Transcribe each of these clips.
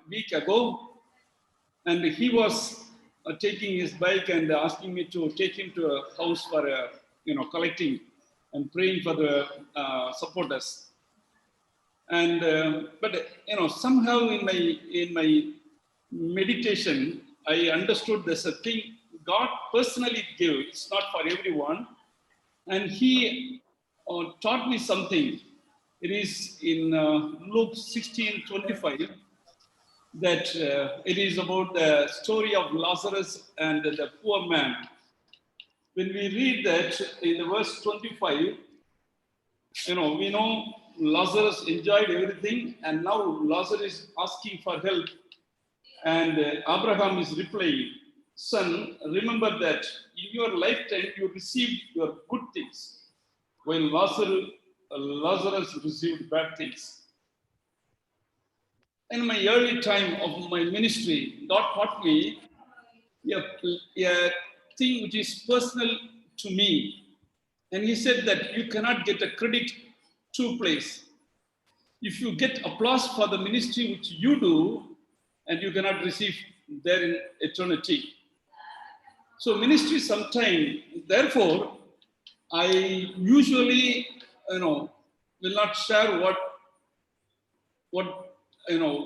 week ago, and he was taking his bike and asking me to take him to a house for collecting and praying for the supporters. And but somehow in my meditation, I understood there's a thing God personally gives. It's not for everyone, and He taught me something. It is in Luke 16:25 that it is about the story of Lazarus and the poor man. When we read that in the verse 25, we know Lazarus enjoyed everything, and now Lazarus is asking for help, and Abraham is replying, "Son, remember that in your lifetime you received your good things, while Lazarus received bad things." In my early time of my ministry, God taught me a thing which is personal to me. And He said that you cannot get a credit two place. If you get applause for the ministry which you do, and you cannot receive there in eternity. So ministry sometime, therefore, I usually, will not share what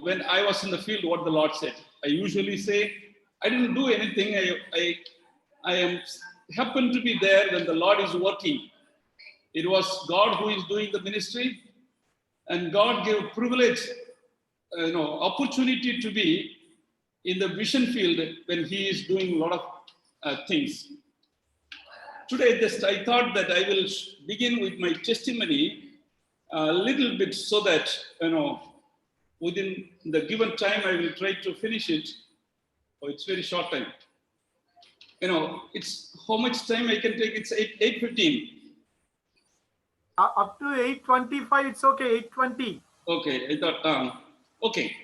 when I was in the field, what the Lord said. I usually say, I didn't do anything. I am happened to be there when the Lord is working. It was God who is doing the ministry, and God gave privilege, opportunity to be in the mission field when He is doing a lot of things. Today, I thought that I will begin with my testimony a little bit so that, within the given time, I will try to finish it. Oh, it's very short time. It's how much time I can take? It's 8:15. Up to 8:25, it's okay. 8:20. Okay, I thought, okay.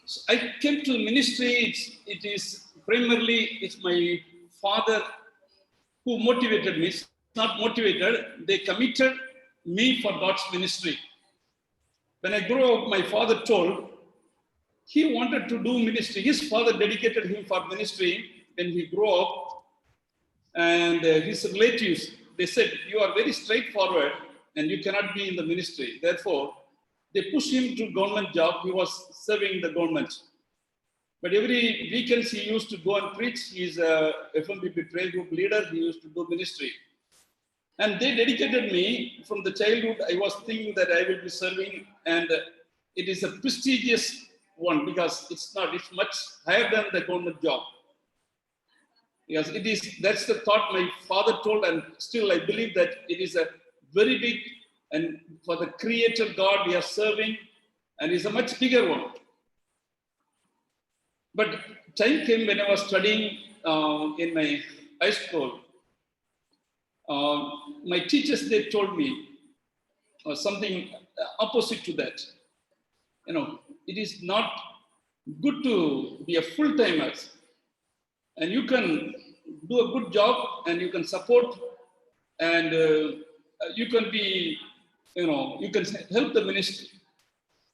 So I came to ministry. It is primarily, it's my father who motivated me. It's not motivated. They committed me for God's ministry. When I grew up, my father told he wanted to do ministry. His father dedicated him for ministry when he grew up. And his relatives, they said, "You are very straightforward and you cannot be in the ministry." Therefore, they pushed him to government job. He was serving the government. But every weekends he used to go and preach. He's a Fmpb prayer group leader. He used to do ministry. And they dedicated me from the childhood. I was thinking that I will be serving, and it is a prestigious one because it's much higher than the government job. Yes, that's the thought my father told, and still I believe that it is a very big, and for the Creator God we are serving, and it's a much bigger one. But time came when I was studying in my high school. My teachers, they told me something opposite to that. It is not good to be a full-timer, and you can do a good job and you can support, and you can be, you can help the ministry.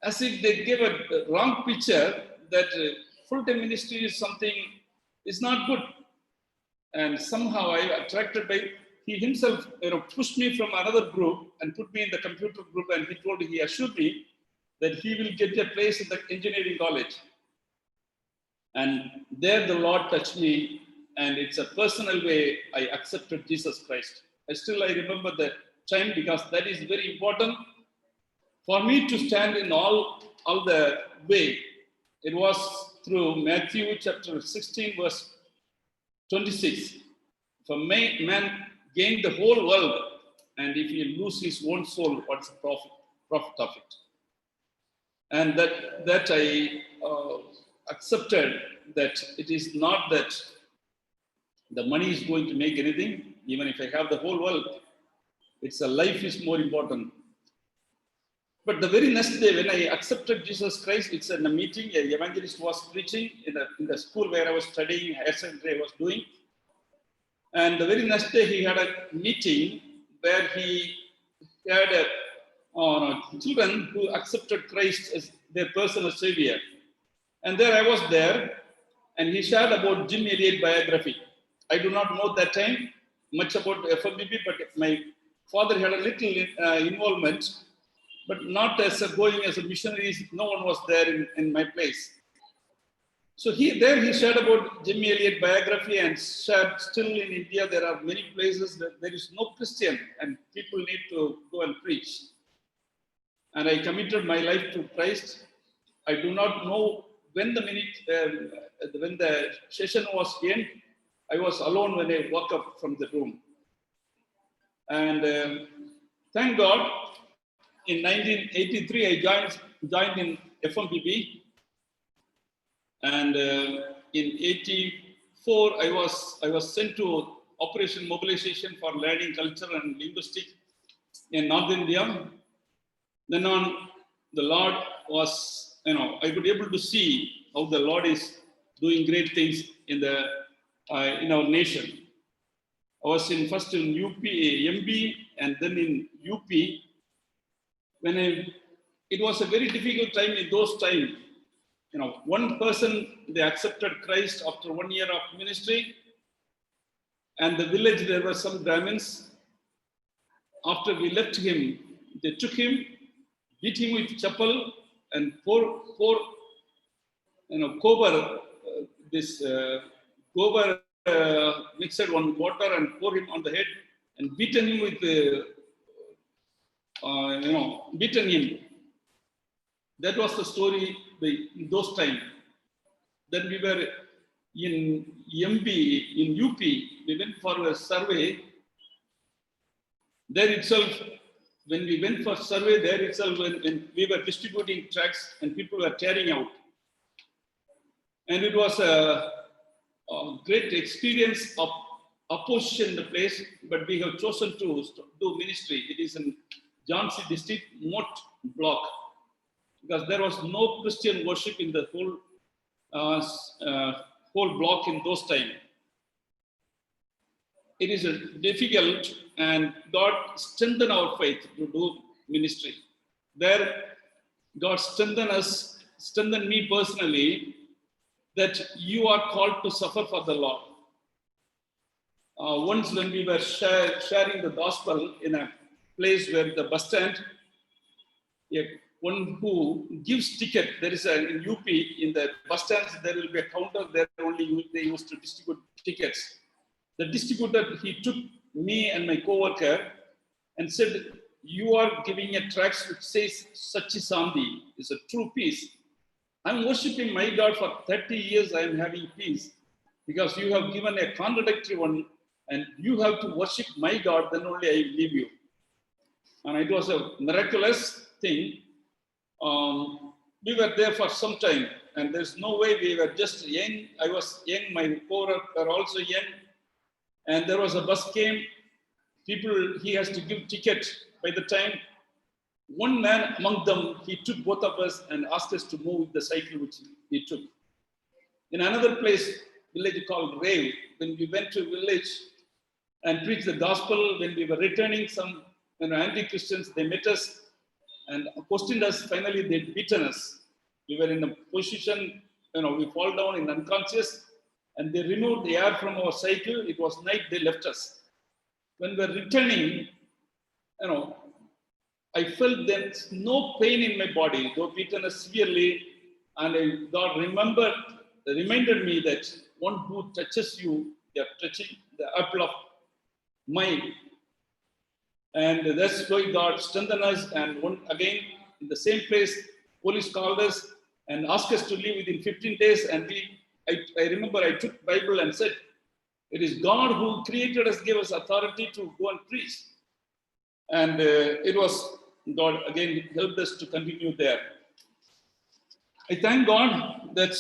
As if they gave a wrong picture that full-time ministry is something is not good. And somehow I attracted by, he himself, pushed me from another group and put me in the computer group, and he assured me that he will get a place in the engineering college. And there the Lord touched me, and it's a personal way I accepted Jesus Christ. I remember that time because that is very important for me to stand in all the way. It was through Matthew chapter 16 verse 26. If a man gain the whole world, and if he lose his own soul, what's the profit of it? And that I accepted that it is not that the money is going to make anything. Even if I have the whole world, it's a life is more important. But the very next day when I accepted Jesus Christ, it's in a meeting, an evangelist was preaching in the school where I was studying, higher secondary I was doing. And the very next day he had a meeting where he had children who accepted Christ as their personal savior. And there I was there, and he shared about Jim Elliot biography. I do not know that time much about Fmpb, but my father had a little involvement, but not as going as a missionary. No one was there in my place. So he shared about Jimmy Elliot biography and shared still in India there are many places that there is no Christian and people need to go and preach. And I committed my life to Christ. I do not know when when the session was end. I was alone when I woke up from the room. And thank God, in 1983 I joined in Fmpb. And in 84, I was sent to Operation Mobilization for Learning, Culture and Linguistics in North India. Then on, the Lord was, I could be able to see how the Lord is doing great things in our nation. I was first in UP, MB, and then in UP. It was a very difficult time in those times. One person, they accepted Christ after 1 year of ministry. And the village, there were some Brahmins. After we left him, they took him, beat him with chappal, and pour gobar, gobar mixed one water and pour him on the head and beaten him with, beaten him. That was the story in those times. Then we were in MB, in UP, we went for a survey. There itself, when we went for survey, there itself, when we were distributing tracts and people were tearing out. And it was a great experience of opposition in the place, but we have chosen to do ministry. It is in Jhansi district, Mott block, because there was no Christian worship in the whole block in those times. It is difficult, and God strengthened our faith to do ministry. There, God strengthened me personally, that you are called to suffer for the Lord. Once when we were sharing the gospel in a place where the bus stand, one who gives ticket, there is in UP, in the bus stands, there will be a counter there only they used to distribute tickets. The distributor, he took me and my co-worker and said, you are giving a tract which says Sachisandi, is a true peace. I'm worshiping my God for 30 years, I am having peace, because you have given a contradictory one and you have to worship my God, then only I will leave you. And it was a miraculous thing. We were there for some time, and there's no way, we were just young. I was young, my co-worker were also young. And there was a bus came, people, he has to give ticket. By the time, one man among them, he took both of us and asked us to move the cycle which he took. In another place, village called Rave, when we went to village and preached the gospel, when we were returning, some anti-Christians, they met us and questioned us. Finally, they'd beaten us. We were in a position, we fall down in unconscious, and they removed the air from our cycle. It was night, they left us. When we were returning, I felt there's no pain in my body, though beaten us severely, and God reminded me that one who touches you, they are touching the apple of mine. And that's why God strengthened us. And again, in the same place, police called us and asked us to leave within 15 days. And I remember I took Bible and said, it is God who created us, gave us authority to go and preach. And it was God again helped us to continue there. I thank God that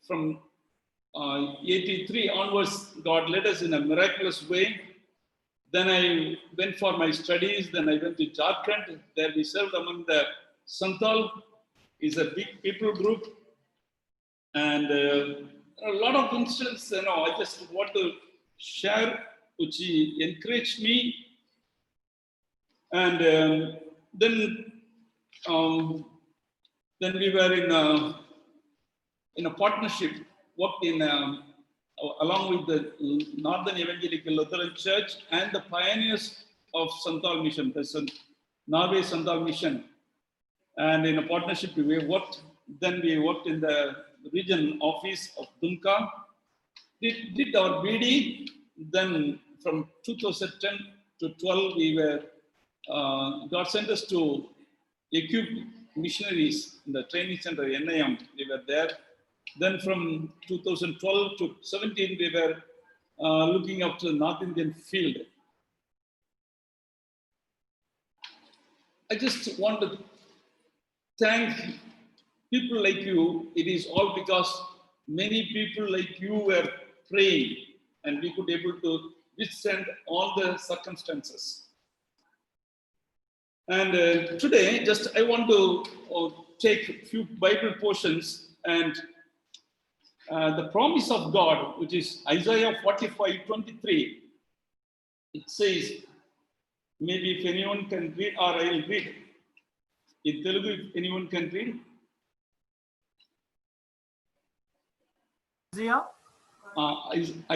from 83 onwards, God led us in a miraculous way. Then I went for my studies. Then I went to Jharkhand. There we served among the Santal. Is a big people group. And a lot of instances, I just want to share, which encouraged me. And then Then we were in a partnership, worked in along with the Northern Evangelical Lutheran Church and the pioneers of Santal Mission, the Norway Santal Mission. And in a partnership, we worked. Then we worked in the region office of Dumka. Did our BD. Then from 2010 to 12, we were God sent us to equip missionaries in the training center NIM. We were there. Then from 2012 to 17, we were looking after the North Indian field. I just want to thank people like you. It is all because many people like you were praying and we could able to withstand all the circumstances. And today, just I want to take a few Bible portions and the promise of God, which is Isaiah 45:23. It says, maybe if anyone can read, or I will read. In Telugu, if anyone can read.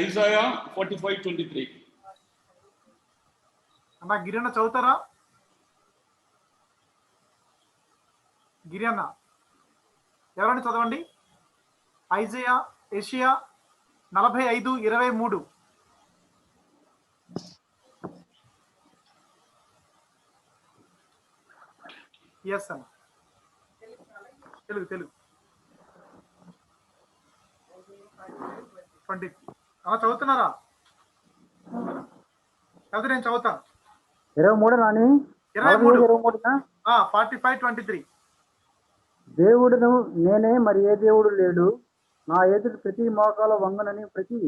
Isaiah 45:23. అన్న గిరియన్న చదువుతారా? గిరియన్న ఎవరైనా చదవండి. Asia 45:23. Yes అన్న. తెలుగు 20. చదువుతున్నారా? చదివి నేను చదువుతాను. 23 రాని 45:23. దేవుడును నేనే, మరి ఏ దేవుడు లేడు, నా ఎదుటి ప్రతి మోకాల వంగనని ప్రతి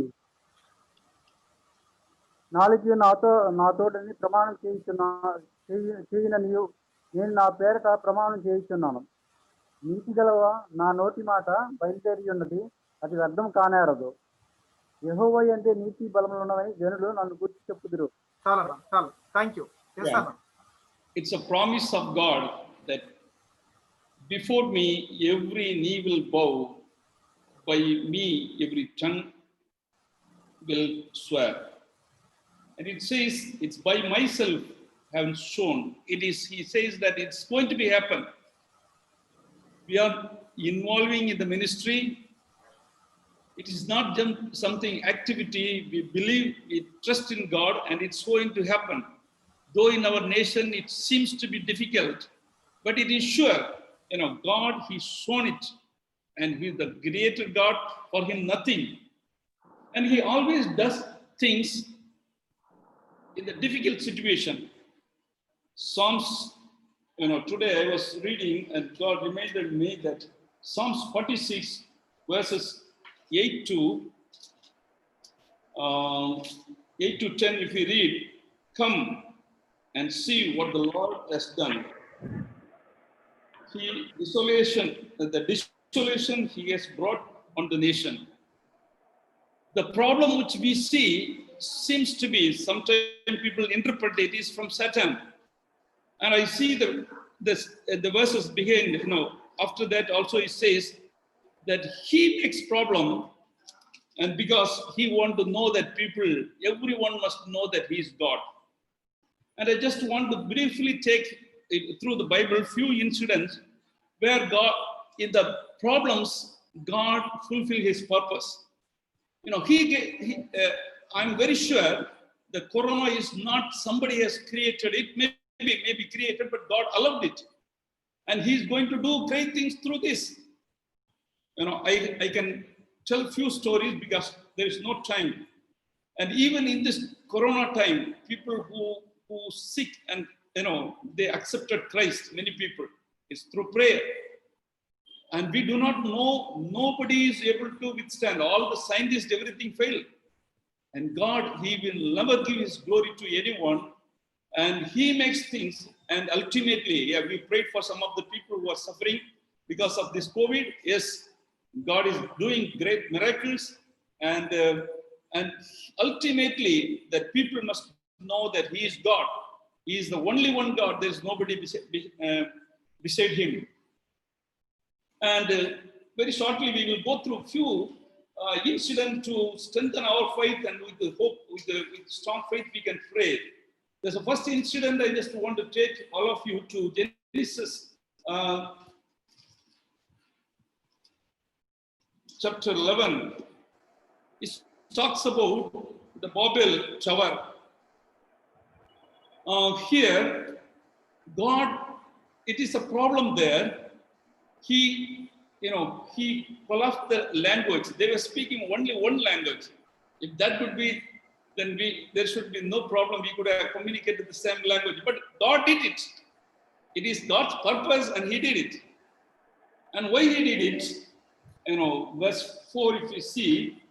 నాలుగు నాతోటని ప్రమాణం చేయననియు నేను నా పేరట ప్రమాణం చేయుచున్నాను. నీతి గలవా, నా నోటి మాట బయలుదేరి ఉన్నది, అది వ్యర్థం కానేరదు. యెహోవా యందే నీతి బలములు ఉన్నవని జనులు నన్ను గురించి చెప్పుదురు. చాలా thank you. It's a promise of God that before me every knee will bow, by me every tongue will swear. And it says, it's by myself have shown. It is, he says that it's going to be happen. We are involving in the ministry. It is not just something activity. We believe, we trust in God, and it's going to happen. Though in our nation it seems to be difficult, but it is sure. God, He's shown it, and He's the creator God. For Him nothing, and He always does things in the difficult situation. Psalms, today I was reading, and God reminded me that Psalms 46 verses 8 to 10. If we read, come and see what the Lord has done. The desolation He has brought on the nation. The problem which we see seems to be, sometimes people interpret it is from Satan. And I see the verses behind, after that also it says that he makes problem, and because he want to know that everyone must know that he is God. And I just want to briefly take it through the Bible, few incidents where God, in the problems, God fulfilled His purpose. I'm very sure the corona is not somebody has created it, maybe created, but God allowed it. And He's going to do great things through this. I can tell few stories because there is no time. And even in this corona time, people who sick and they accepted Christ, many people, it's through prayer. And we do not know, nobody is able to withstand. All the scientists, everything failed. And God, He will never give His glory to anyone. And He makes things. And ultimately, we prayed for some of the people who are suffering because of this COVID. Yes, God is doing great miracles. And ultimately, that people must know that He is God. He is the only one God. There is nobody beside Him. And very shortly, we will go through few incidents to strengthen our faith, and with the hope, with strong faith, we can pray. There's a first incident I just want to take all of you to Genesis chapter 11. It talks about the Babel Tower. Here, God, it is a problem there. He collapsed the language. They were speaking only one language. If that could be, then there should be no problem. We could have communicated the same language. But God did it. It is God's purpose, and He did it. And why He did it? Verse 4, if you see,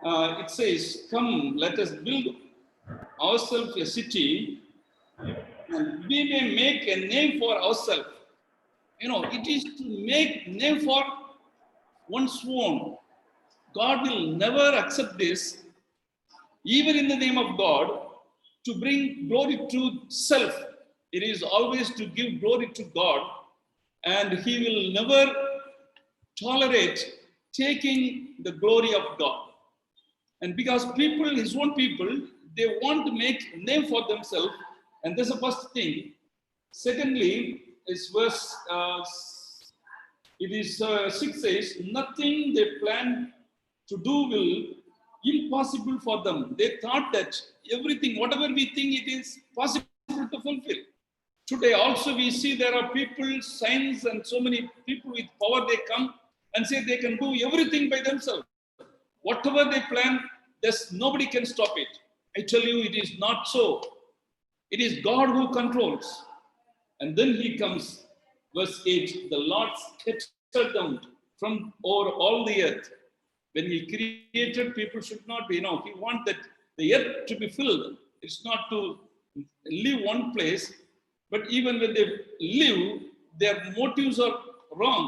it says, "Come, let us build ourselves a city, and we may make a name for ourselves." It is to make name for one's own. God will never accept this, even in the name of God, to bring glory to self. It is always to give glory to God, and He will never tolerate taking the glory of God. And because people, His own people, they want to make name for themselves, and that's the first thing. Secondly, is verse 6 says, "Nothing they plan to do will impossible for them." They thought that everything, whatever we think, it is possible to fulfill. Today also we see there are people, signs, and so many people with power, they come and say they can do everything by themselves. Whatever they plan, nobody can stop it. I tell you, it is not so. It is God who controls. And then He comes, verse 8, "The Lord scattered them from over all the earth." When He created, people should not be, He wants that the earth to be filled. It's not to live one place, but even when they live, their motives are wrong.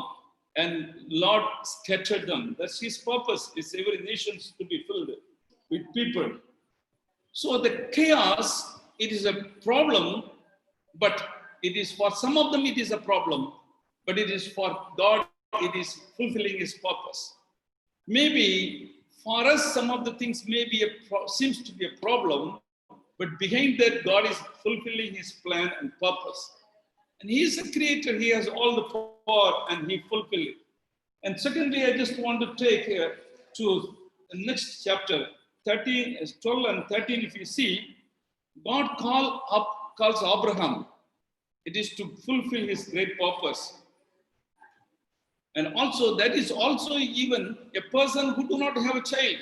And Lord scattered them. That's His purpose, is every nation to be filled with people. So the chaos, it is a problem, but it is for some of them, it is a problem, but it is for God, it is fulfilling His purpose. Maybe for us, some of the things seems to be a problem, but behind that, God is fulfilling His plan and purpose. And He is a creator, He has all the power, and He fulfills it. And secondly, I just want to take to the next chapter, 12 and 13, if you see, God calls Abraham. It is to fulfill His great purpose. And also, that is also even a person who do not have a child.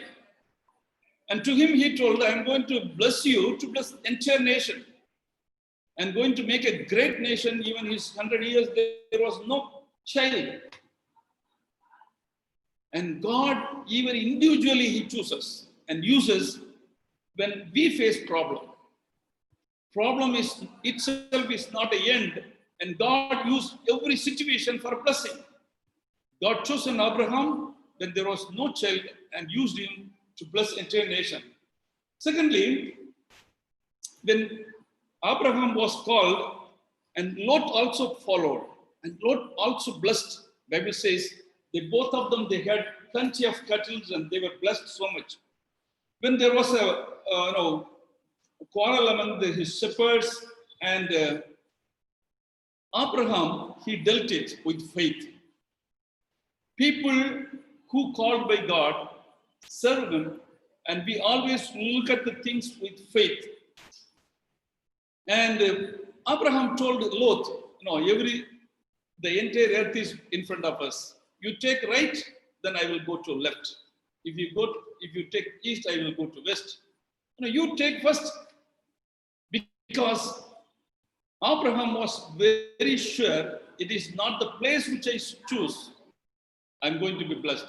And to him He told, "I am going to bless you to bless the entire nation. I'm going to make a great nation." Even his 100 years, there was no child. And God, even individually, He chooses and uses when we face problem. Problem itself is not an end, and God used every situation for a blessing. God chose an Abraham when there was no child and used him to bless the entire nation. Secondly, when Abraham was called, and Lot also followed, and Lot also blessed. Bible says both of them, they had plenty of cattle and they were blessed so much. When there was a quarrel among his shepherds, and Abraham, he dealt it with faith. People who called by God serve Him, and we always look at the things with faith. And Abraham told Lot, the entire earth is in front of us. You take right, then I will go to left. If you take east, I will go to west. You take first, because Abraham was very sure it is not the place which I choose, I'm going to be blessed.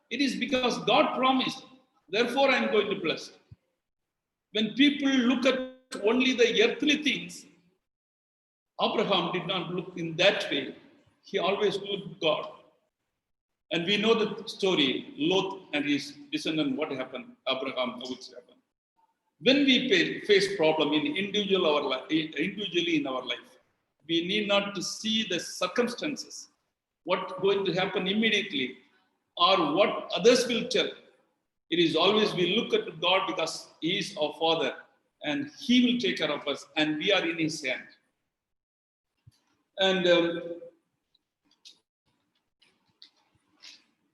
It is because God promised, therefore I'm going to bless. When people look at only the earthly things, Abraham did not look in that way. He always looked at God. And we know the story, Lot and his descendant, what happened, Abraham, which happened. When we face problem individually in our life, we need not to see the circumstances. what going to happen immediately or what others will tell. It is always we look at God because He is our Father and He will take care of us and we are in His hand. And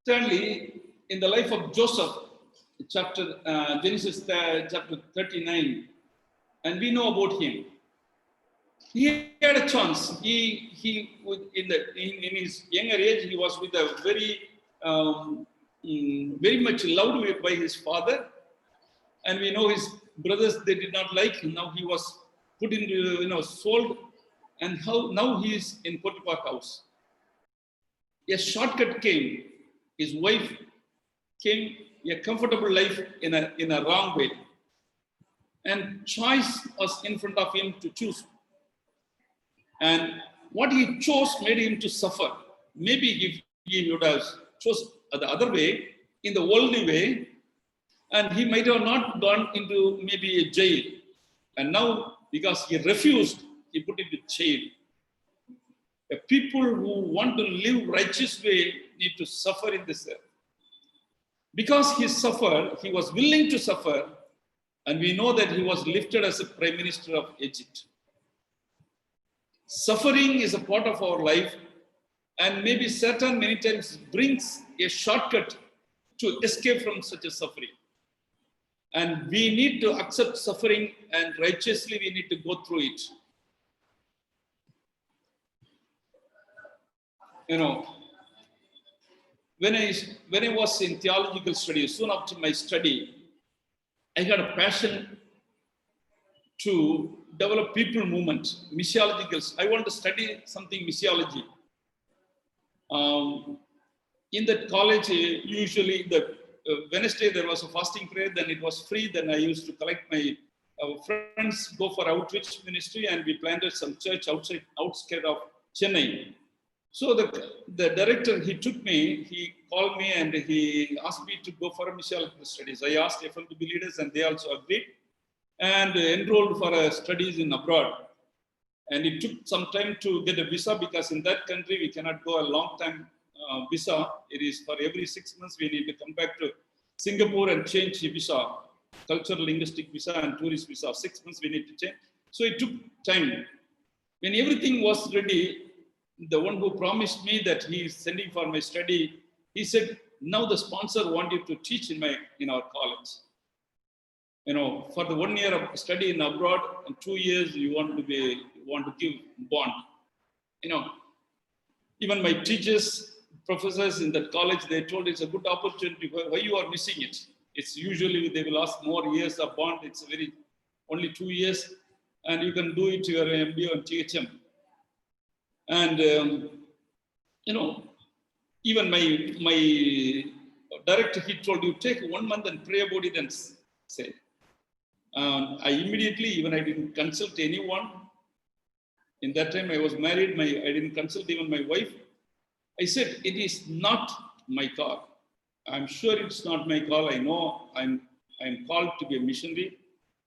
thirdly, in the life of Joseph, Genesis chapter 39, and we know about him. He had a chance. In his younger age, he was with a very much loved by his father, and we know his brothers, they did not like him. Now he was put into sold, and now he is in Potiphar's house. A shortcut came. His wife came a comfortable life in a wrong way, and choice was in front of him to choose. And what he chose made him to suffer. Maybe if he would have chose the other way, in the worldly way, and he might have not gone into maybe a jail. And now, because he refused, he put into jail. People who want to live righteous way need to suffer in this earth. Because he suffered, he was willing to suffer, and we know that he was lifted as a prime minister of Egypt. Suffering is a part of our life, and maybe Satan many times brings a shortcut to escape from such a suffering. And we need to accept suffering, and righteously we need to go through it. When I was in theological studies, soon after my study, I had a passion to develop people movement, missiological. I want to study something missiology. In that college, usually the Wednesday there was a fasting prayer, then it was free. Then I used to collect my friends, go for outreach ministry, and we planted some church outskirts of Chennai. So the director, he took me, he called me and he asked me to go for a missiological studies. I asked Fmpb leaders and they also agreed and enrolled for studies in abroad. And it took some time to get a visa because in that country we cannot go a long time visa. It is for every 6 months we need to come back to Singapore and change the visa, cultural linguistic visa and tourist visa. 6 months we need to change. So it took time. When everything was ready, the one who promised me that he is sending for my study, he said, now the sponsor wants you to teach in our college. For the 1 year of study in abroad and 2 years you want to give bond. Even my teachers, professors in that college, they told it's a good opportunity. Why you are missing it? It's usually they will ask more years of bond. It's only 2 years, and you can do it to your MBA and THM. And even my director, he told you take 1 month and pray about it and say. I immediately, even I didn't consult anyone. In that time I was married. I didn't consult even my wife. I said, it is not my call. I'm sure it's not my call. I know I'm called to be a missionary.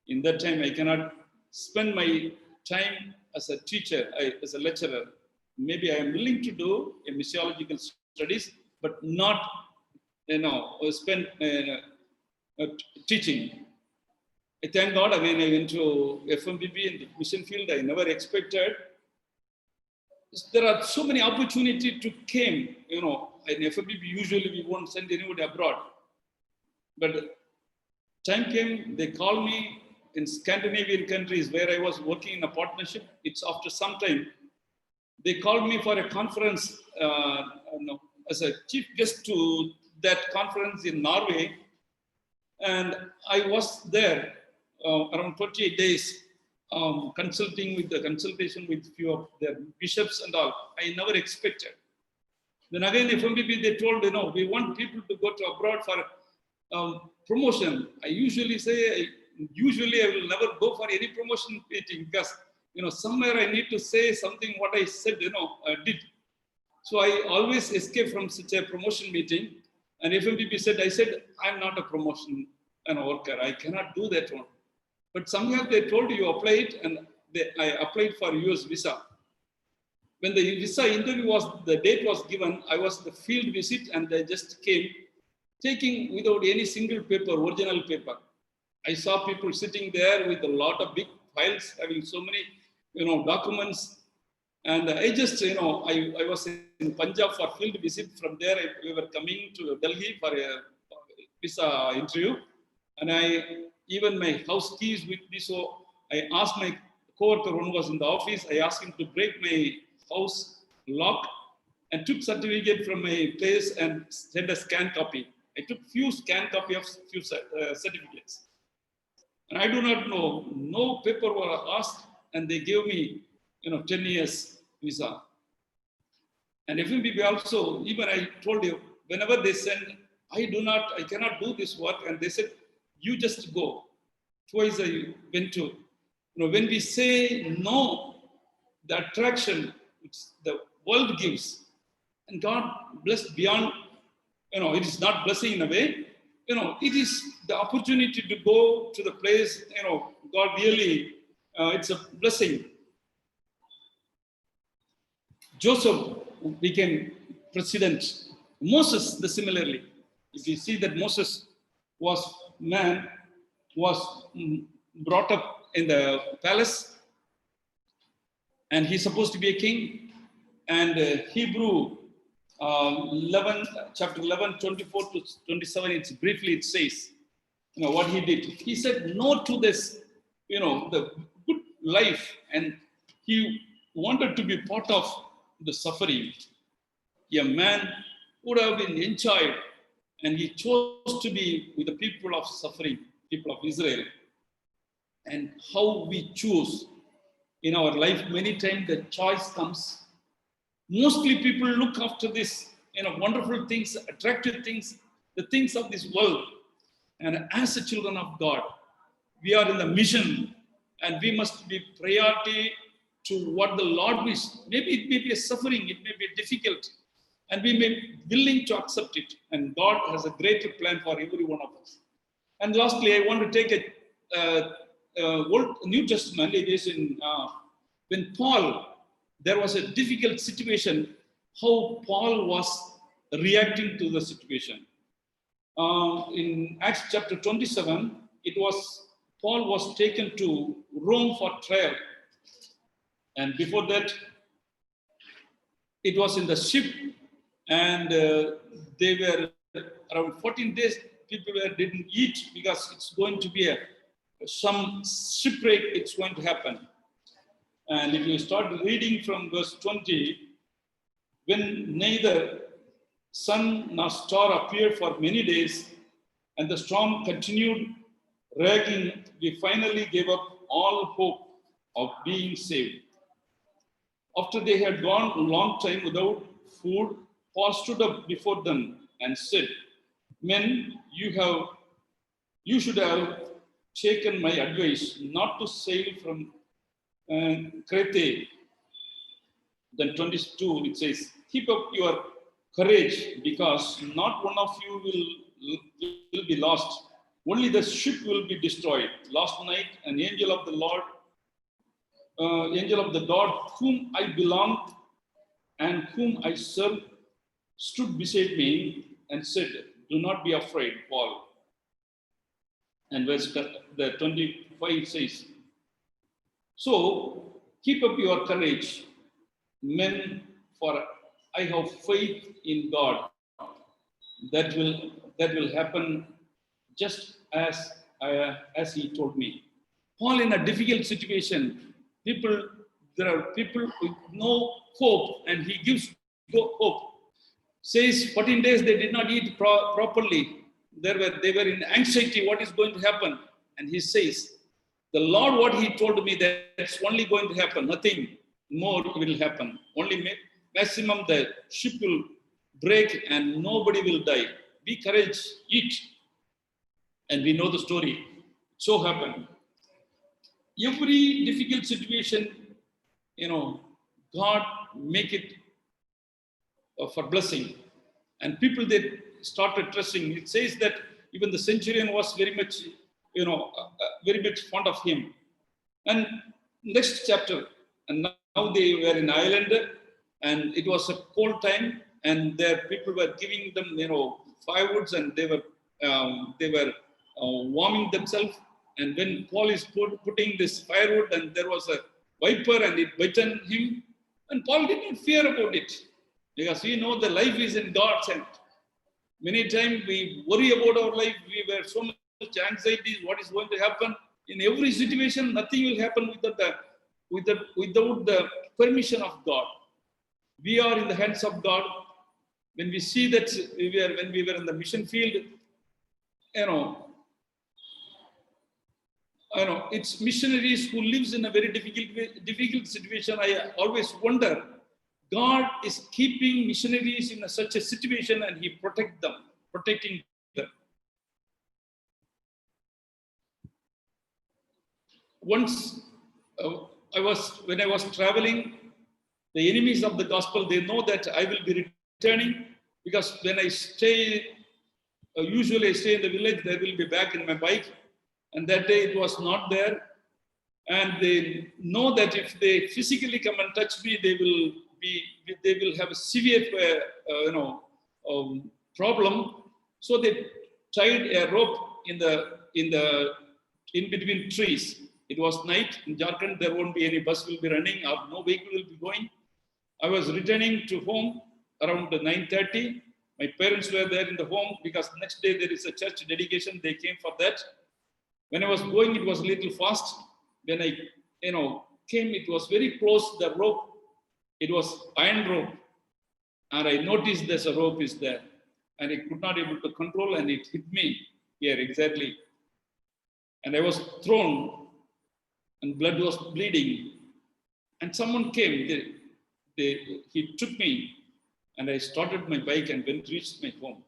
In that time I cannot spend my time as a teacher, as a lecturer. Maybe I am willing to do a missiological studies, but not, spend teaching. I thank God again I went to Fmpb in the mission field. I never expected. There are so many opportunities to came, in Fmpb usually we won't send anybody abroad. But time came, they called me in Scandinavian countries where I was working in a partnership. It's after some time. They called me for a conference as a chief guest to that conference in Norway. And I was there around 28 days, consultation with few of their bishops and all. I never expected. Then again, Fmpb, they told, we want people to go to abroad for promotion. I usually say, I will never go for any promotion meeting because somewhere I need to say something what I said, did. So I always escape from such a promotion meeting. And Fmpb said, I'm not a promotion worker. I cannot do that one. But somehow they told you apply it, and I applied for US visa. when the visa interview the date was given, I was the field visit and I just came, taking without any single paper, original paper. I saw people sitting there with a lot of big files, having so many, documents. And I just, I was in Punjab for field visit. From there, we were coming to Delhi for a visa interview. And even my house keys with me. So I asked my coworker who was in the office, I asked him to break my house lock and took certificate from my place and sent a scan copy. I took few scan copy of few certificates. And I do not know, no paper were asked, and they gave me, 10 years visa. And Fmpb also, even I told you, whenever they send, I cannot do this work. And they said, you just go. Twice I went to, when we say no, the attraction which the world gives, and God blessed beyond, it is not blessing in a way, it is the opportunity to go to the place, God really, it's a blessing. Joseph became president. Moses, similarly. If you see that Moses was brought up in the palace, and he's supposed to be a king. And Hebrew 11, chapter 11, 24 to 27, it says, what he did. He said no to this, the good life, and he wanted to be part of the suffering. A man would have been enjoyed, and he chose to be with the people of suffering, people of Israel. And how we choose in our life, many times the choice comes. Mostly people look after this, wonderful things, attractive things, the things of this world. And as the children of God, we are in the mission, and we must be priority to what the Lord wishes. Maybe it may be a suffering, it may be difficult, and we may be willing to accept it. And God has a greater plan for every one of us. And lastly, I want to take Old New Testament. It is in when Paul, there was a difficult situation, how Paul was reacting to the situation. In Acts chapter 27, Paul was taken to Rome for trial. And before that, it was in the ship, and they were around 14 days, people didn't eat because it's going to be some shipwreck, it's going to happen. And if you start reading from verse 20, when neither sun nor star appeared for many days, and the storm continued raging, we finally gave up all hope of being saved. After they had gone a long time without food, Paul stood up before them and said, "Men, you should have taken my advice not to sail from Crete." Then 22, it says, "Keep up your courage, because not one of you will be lost. Only the ship will be destroyed. Last night, an angel of the God whom I belong and whom I serve stood beside me and said, 'Do not be afraid, Paul.'" And verse 25 says, "So keep up your courage, men, for I have faith in God that will happen just as he told me." Paul, in a difficult situation, there are people with no hope, and he gives hope. Says 14 days they did not eat properly. They were in anxiety, what is going to happen? And he says, the Lord, what he told me, that's only going to happen. Nothing more will happen. Only maximum the ship will break and nobody will die. Be courage, eat. And we know the story. So happened. Every difficult situation, God make it for blessing. And people, they started trusting. It says that even the centurion was very much, very much fond of him. And next chapter, and now they were in Ireland, and it was a cold time, and their people were giving them, firewoods, and they were warming themselves. And when Paul is putting this firewood, and there was a viper, and it bitten him, and Paul did not fear about it, because we know the life is in God's hand. Many times we worry about our life. We were so much anxieties. What is going to happen in every situation? Nothing will happen without the permission of God. We are in the hands of God. When we see that when we were in the mission field, it's missionaries who lives in a very difficult situation. I always wonder, God is keeping missionaries in such a situation, and He protecting them. Once, when I was traveling, the enemies of the gospel, they know that I will be returning, because when I stay, usually I stay in the village, they will be back in my bike. And that day it was not there. And they know that if they physically come and touch me, they will have a severe, problem. So they tied a rope in between trees. It was night in Jharkhand. There won't be any bus will be running, or no vehicle will be going. I was returning to home around 9:30. My parents were there in the home, because next day there is a church dedication. They came for that. When I was going, it was a little fast. When I, came, it was very close. The rope, it was iron rope, and I noticed there's a rope is there, and I could not able to control, and it hit me here exactly, and I was thrown, and blood was bleeding, and someone came. He took me, and I started my bike and reached my home.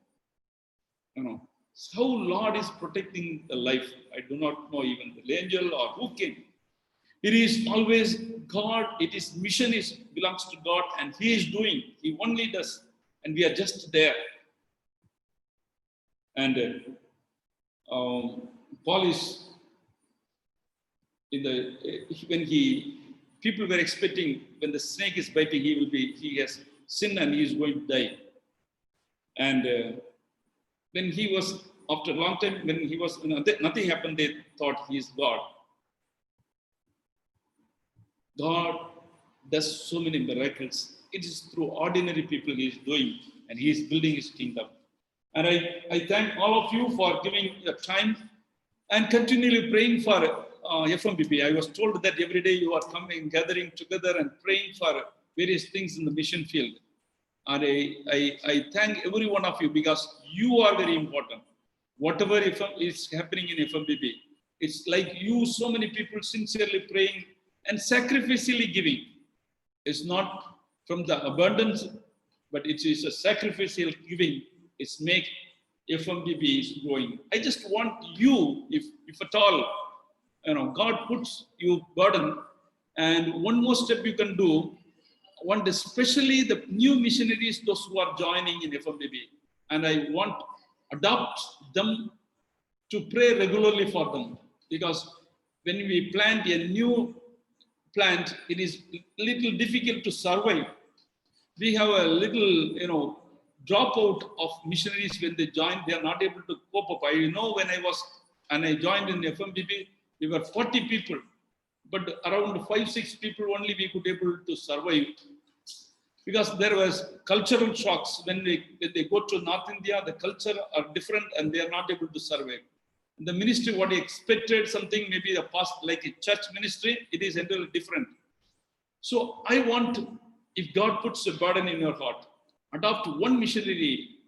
How Lord is protecting the life. I do not know even the angel or who came. It is always God. It is mission belongs to God, and He is doing. He only does, and we are just there. And Paul is when people were expecting, when the snake is biting, he has sinned and he is going to die. And when he was, after a long time, when he was, nothing happened, they thought he is God. God does so many miracles. It is through ordinary people He is doing, and He is building His kingdom. And I thank all of you for giving your time and continually praying for Fmpb. I was told that every day you are coming, gathering together and praying for various things in the mission field. And I thank every one of you, because you are very important. Whatever is happening in Fmpb, it's like you, so many people sincerely praying and sacrificially giving. It's not from the abundance, but it is a sacrificial giving. It's make Fmpb is growing. I just want you, if at all, God puts you burden, and one more step you can do. Want especially the new missionaries, those who are joining in Fmpb, and I want adopt them to pray regularly for them, because when we plant a new plant, it is little difficult to survive. We have a little, dropout of missionaries when they join. They are not able to cope up. I know when I joined in Fmpb, we were 40 people, but around 5-6 people only we could able to survive, because there was cultural shocks. When they go to North India, the culture are different, and they are not able to survive. The ministry, what he expected, something maybe a past like a church ministry, it is entirely different. So I want, if God puts a burden in your heart, adopt one missionary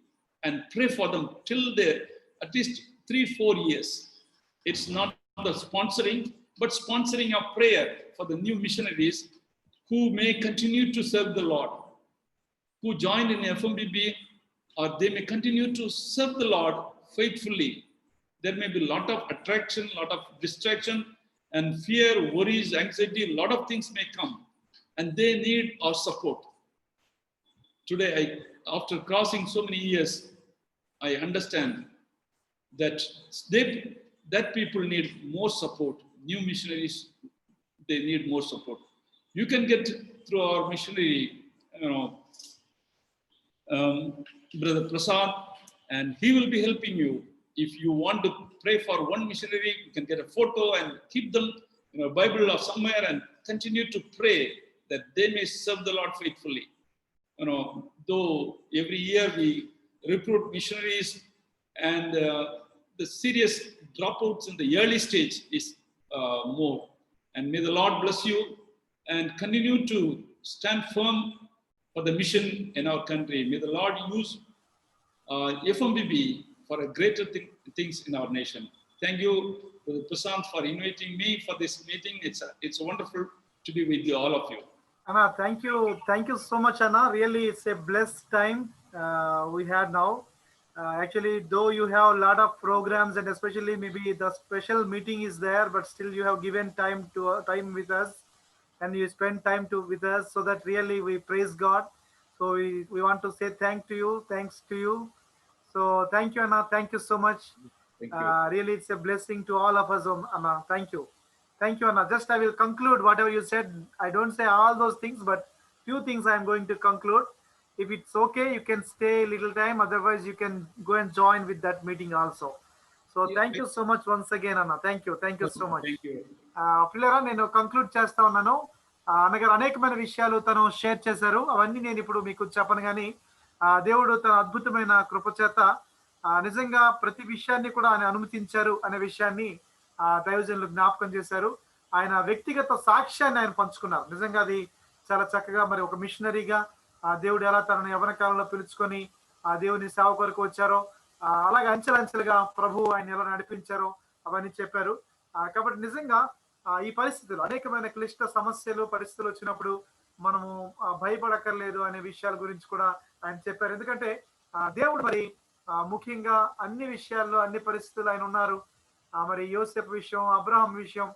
and pray for them till they at least 3-4 years. It's not the sponsoring, but sponsoring a prayer for the new missionaries who may continue to serve the Lord, who joined in Fmpb, or they may continue to serve the Lord faithfully. There may be a lot of attraction, a lot of distraction, and fear, worries, anxiety, a lot of things may come, and they need our support. Today, after crossing so many years, I understand that people need more support. New missionaries, they need more support. You can get through our missionary Brother Prasad, and he will be helping you. If you want to pray for one missionary, you can get a photo and keep them in a Bible or somewhere and continue to pray that they may serve the Lord faithfully. Though every year we recruit missionaries, and the serious dropouts in the early stage is more. And may the Lord bless you and continue to stand firm for the mission in our country. May the Lord use Fmpb for a greater things in our nation. Thank you, Brother Prasad, for inviting me for this meeting. It's wonderful to be with you, all of you. Anna, thank you so much, Anna. Really, it's a blessed time we had now. Actually, though you have a lot of programs, and especially maybe the special meeting is there, but still you have given time with us, and you spend time with us, so that really we praise God. So we want to say thanks to you. So thank you, Anna. Thank you so much. Thank you. Really, it's a blessing to all of us, Anna. Thank you, Anna. Just I will conclude whatever you said. I don't say all those things, but few things I am going to conclude. If it's okay, you can stay a little time. Otherwise, you can go and join with that meeting also. So thank you so much once again, Anna. Thank you so much. Thank you. పిల్లరా, నేను conclude చేస్తా ఉన్నాను. అన్నగారు అనేకమైన విషయాలు తను share చేశారు. అవన్నీ నేను ఇప్పుడు మీకు చెప్పను, కానీ దేవుడు తన అద్భుతమైన కృపచేత నిజంగా ప్రతి విషయాన్ని కూడా ఆయన అనుమతించారు అనే విషయాన్ని దైవజనులు జ్ఞాపకం చేశారు. ఆయన వ్యక్తిగత సాక్ష్యాన్ని ఆయన పంచుకున్నారు. నిజంగా అది చాలా చక్కగా, మరి ఒక మిషనరీగా దేవుడు ఎలా తనను యవ్వన కాలంలో పిలుచుకొని దేవుని సేవ కొరకు వచ్చారో, అలాగే అంచెలంచెలుగా ప్రభు ఆయన ఎలా నడిపించారో అవన్నీ చెప్పారు. కాబట్టి నిజంగా ఈ పరిస్థితులు, అనేకమైన క్లిష్ట సమస్యలు పరిస్థితులు వచ్చినప్పుడు మనము భయపడక్కర్లేదు అనే విషయాల గురించి కూడా ఆయన చెప్పారు. ఎందుకంటే దేవుడు మరి ముఖ్యంగా అన్ని విషయాల్లో, అన్ని పరిస్థితులు ఆయన ఉన్నారు. మరి యోసేపు విషయం, అబ్రహాం విషయం,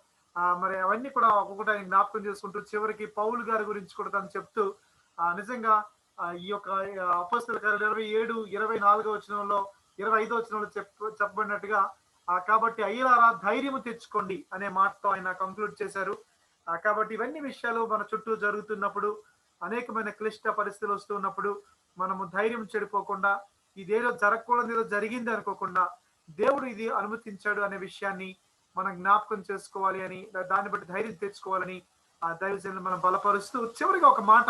మరి అవన్నీ కూడా ఒక్కొక్కటి ఆయన జ్ఞాపకం చేసుకుంటూ చివరికి పౌలు గారి గురించి కూడా తను చెప్తూ నిజంగా ఈ యొక్క అపోస్తల కార్యాలు 27-24 వచనంలో 25 వచనంలో చెప్పబడినట్టుగా కాబట్టి అయ్యలారా ధైర్యము తెచ్చుకోండి అనే మాటతో ఆయన కంక్లూడ్ చేశారు. కాబట్టి ఇవన్నీ విషయాలు మన చుట్టూ జరుగుతున్నప్పుడు, అనేకమైన క్లిష్ట పరిస్థితులు వస్తున్నప్పుడు మనము ధైర్యం చెడిపోకుండా, ఇదేదో జరగకూడదు ఏదో జరిగింది అనుకోకుండా, దేవుడు ఇది అనుమతించాడు అనే విషయాన్ని మనం జ్ఞాపకం చేసుకోవాలి అని, దాన్ని బట్టి ధైర్యం తెచ్చుకోవాలని దైవజనులు మనం బలపరుస్తూ చివరిగా ఒక మాట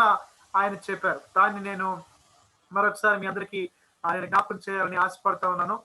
ఆయన చెప్పారు. దాన్ని నేను మరొకసారి మీ అందరికీ ఆయన జ్ఞాపకం చేయాలని ఆశపడతా ఉన్నాను.